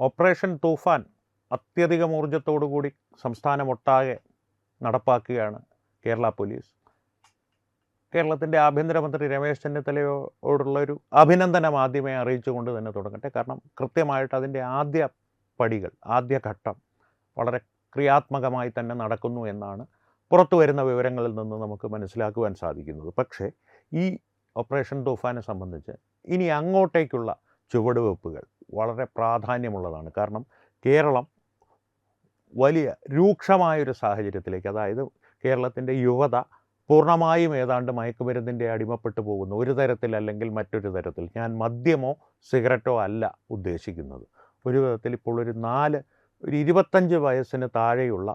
Operation തൂഫാൻ അത്യധികം ഊർജ്ജത്തോടുകൂടി സംസ്ഥാനമൊട്ടാകെ നടപ്പാക്കുകയാണ് Kerala police. കേരളത്തിൻ്റെ ആഭ്യന്തരമന്ത്രി രമേശ് ചെന്നിത്തലയോടുള്ളൊരു അഭിനന്ദനം ആദ്യമേ അറിയിച്ചുകൊണ്ട് തന്നെ തുടങ്ങട്ടെ. കാരണം കൃത്യമായിട്ട് അതിൻ്റെ ആദ്യ പടികൾ, ആദ്യ ഘട്ടം വളരെ ക്രിയാത്മകമായി തന്നെ നടക്കുന്നു എന്നാണ് പുറത്തു വരുന്ന വിവരങ്ങളിൽ നിന്ന് നമുക്ക് മനസ്സിലാക്കുവാൻ സാധിക്കുന്നത്. പക്ഷേ ഈ ഓപ്പറേഷൻ തൂഫാനെ സംബന്ധിച്ച് ഇനി അങ്ങോട്ടേക്കുള്ള ചുവടുവെപ്പുകൾ വളരെ പ്രാധാന്യമുള്ളതാണ്. കാരണം കേരളം വലിയ രൂക്ഷമായൊരു സാഹചര്യത്തിലേക്ക്, അതായത് കേരളത്തിൻ്റെ യുവത പൂർണ്ണമായും ഏതാണ്ട് മയക്കുമരുന്നിൻ്റെ അടിമപ്പെട്ടു പോകുന്നു, ഒരു തരത്തിൽ അല്ലെങ്കിൽ മറ്റൊരു തരത്തിൽ. ഞാൻ മദ്യമോ സിഗരറ്റോ അല്ല ഉദ്ദേശിക്കുന്നത്. ഒരു വിധത്തിൽ ഇപ്പോൾ ഒരു 25 വയസ്സിന് താഴെയുള്ള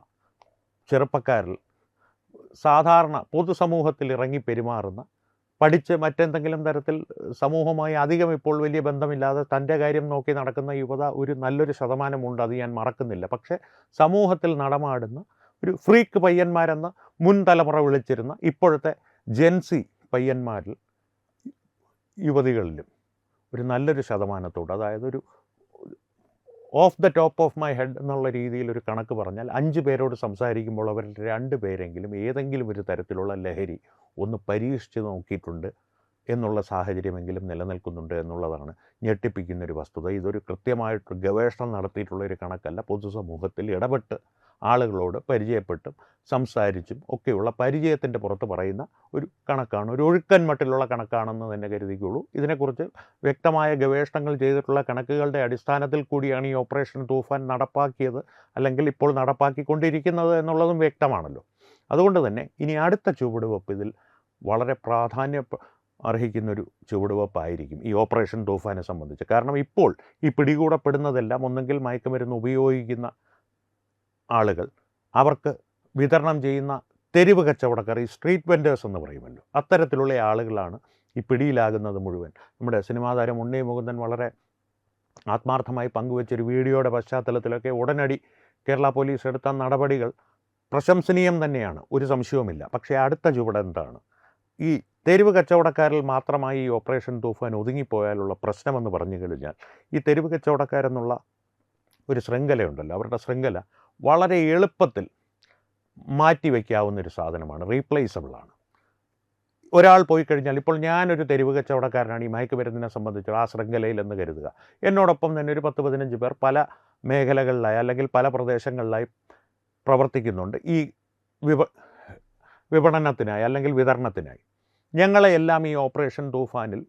ചെറുപ്പക്കാരിൽ സാധാരണ പൊതുസമൂഹത്തിൽ ഇറങ്ങി പെരുമാറുന്ന, പഠിച്ച് മറ്റെന്തെങ്കിലും തരത്തിൽ സമൂഹവുമായി അധികം ഇപ്പോൾ വലിയ ബന്ധമില്ലാതെ തൻ്റെ കാര്യം നോക്കി നടക്കുന്ന യുവത ഒരു നല്ലൊരു ശതമാനമുണ്ട്, അത് ഞാൻ മറക്കുന്നില്ല. പക്ഷേ സമൂഹത്തിൽ നടമാടുന്ന ഒരു ഫ്രീക്ക് പയ്യന്മാരെന്ന് മുൻ തലമുറ വിളിച്ചിരുന്ന ഇപ്പോഴത്തെ ജെൻസി പയ്യന്മാരിൽ, യുവതികളിലും ഒരു നല്ലൊരു ശതമാനത്തോട്, അതായത് ഒരു of the top of my head എന്നുള്ള രീതിയിൽ ഒരു കണക്ക് പറഞ്ഞാൽ 5 പേരോട് സംസാരിക്കുമ്പോൾ അവരിൽ 2 പേരെങ്കിലും ഏതെങ്കിലും ഒരു തരത്തിലുള്ള ലഹരി ഒന്ന് പരീക്ഷിച്ച് നോക്കിയിട്ടുണ്ട് എന്നുള്ള സാഹചര്യമെങ്കിലും നിലനിൽക്കുന്നുണ്ട് എന്നുള്ളതാണ് ഞെട്ടിപ്പിക്കുന്നൊരു വസ്തുത. ഇതൊരു കൃത്യമായിട്ട് ഗവേഷണം നടത്തിയിട്ടുള്ളൊരു കണക്കല്ല. പൊതുസമൂഹത്തിൽ ഇടപെട്ട് ആളുകളോട് പരിചയപ്പെട്ടും സംസാരിച്ചും ഒക്കെയുള്ള പരിചയത്തിൻ്റെ പുറത്ത് പറയുന്ന ഒരു കണക്കാണ്, ഒരു ഒഴുക്കൻ മട്ടിലുള്ള കണക്കാണെന്ന് തന്നെ കരുതിക്കുള്ളൂ. ഇതിനെക്കുറിച്ച് വ്യക്തമായ ഗവേഷണങ്ങൾ ചെയ്തിട്ടുള്ള കണക്കുകളുടെ അടിസ്ഥാനത്തിൽ കൂടിയാണ് ഈ ഓപ്പറേഷൻ തൂഫാൻ നടപ്പാക്കിയത്, അല്ലെങ്കിൽ ഇപ്പോൾ നടപ്പാക്കിക്കൊണ്ടിരിക്കുന്നത് എന്നുള്ളതും വ്യക്തമാണല്ലോ. അതുകൊണ്ട് തന്നെ ഇനി അടുത്ത ചുവടുവെപ്പ് ഇതിൽ വളരെ പ്രാധാന്യം അർഹിക്കുന്നൊരു ചുവടുവെപ്പായിരിക്കും ഈ ഓപ്പറേഷൻ തൂഫാനെ സംബന്ധിച്ച്. കാരണം ഇപ്പോൾ ഈ പിടികൂടപ്പെടുന്നതെല്ലാം ഒന്നെങ്കിൽ മയക്കുമരുന്ന് ഉപയോഗിക്കുന്ന ആളുകൾ, അവർക്ക് വിതരണം ചെയ്യുന്ന തെരുവ് കച്ചവടക്കാർ, ഈ സ്ട്രീറ്റ് വെൻഡേഴ്സ് എന്ന് പറയുമല്ലോ, അത്തരത്തിലുള്ള ആളുകളാണ് ഈ പിടിയിലാകുന്നത് മുഴുവൻ. നമ്മുടെ സിനിമാ താരം ഉണ്ണി മുകുന്ദൻ വളരെ ആത്മാർത്ഥമായി പങ്കുവച്ചൊരു വീഡിയോയുടെ പശ്ചാത്തലത്തിലൊക്കെ ഉടനടി കേരള പോലീസ് എടുത്ത നടപടികൾ പ്രശംസനീയം തന്നെയാണ്, ഒരു സംശയവുമില്ല. പക്ഷേ അടുത്ത ചുവടെന്താണ്? ഈ തെരുവ് കച്ചവടക്കാരിൽ മാത്രമായി ഈ ഓപ്പറേഷൻ തൂഫാൻ ഒതുങ്ങിപ്പോയാലുള്ള പ്രശ്നമെന്ന് പറഞ്ഞു കഴിഞ്ഞാൽ, ഈ തെരുവ് കച്ചവടക്കാരെന്നുള്ള ഒരു ശൃംഖലയുണ്ടല്ലോ, അവരുടെ ശൃംഖല വളരെ എളുപ്പത്തിൽ മാറ്റിവെക്കാവുന്നൊരു സാധനമാണ്, റീപ്ലേസബിളാണ്. ഒരാൾ പോയി കഴിഞ്ഞാൽ, ഇപ്പോൾ ഞാനൊരു തെരുവ് കച്ചവടക്കാരനാണ് ഈ മയക്കുമരുന്നിനെ സംബന്ധിച്ച് ആ ശൃംഖലയിൽ എന്ന് കരുതുക. എന്നോടൊപ്പം തന്നെ ഒരു 10-15 പേർ പല മേഖലകളിലായി അല്ലെങ്കിൽ പല പ്രദേശങ്ങളിലായി പ്രവർത്തിക്കുന്നുണ്ട് ഈ വിപണനത്തിനായി അല്ലെങ്കിൽ വിതരണത്തിനായി. ഞങ്ങളെയെല്ലാം ഈ ഓപ്പറേഷൻ തൂഫാനിൽ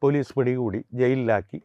പോലീസ് പിടികൂടി ജയിലിലാക്കി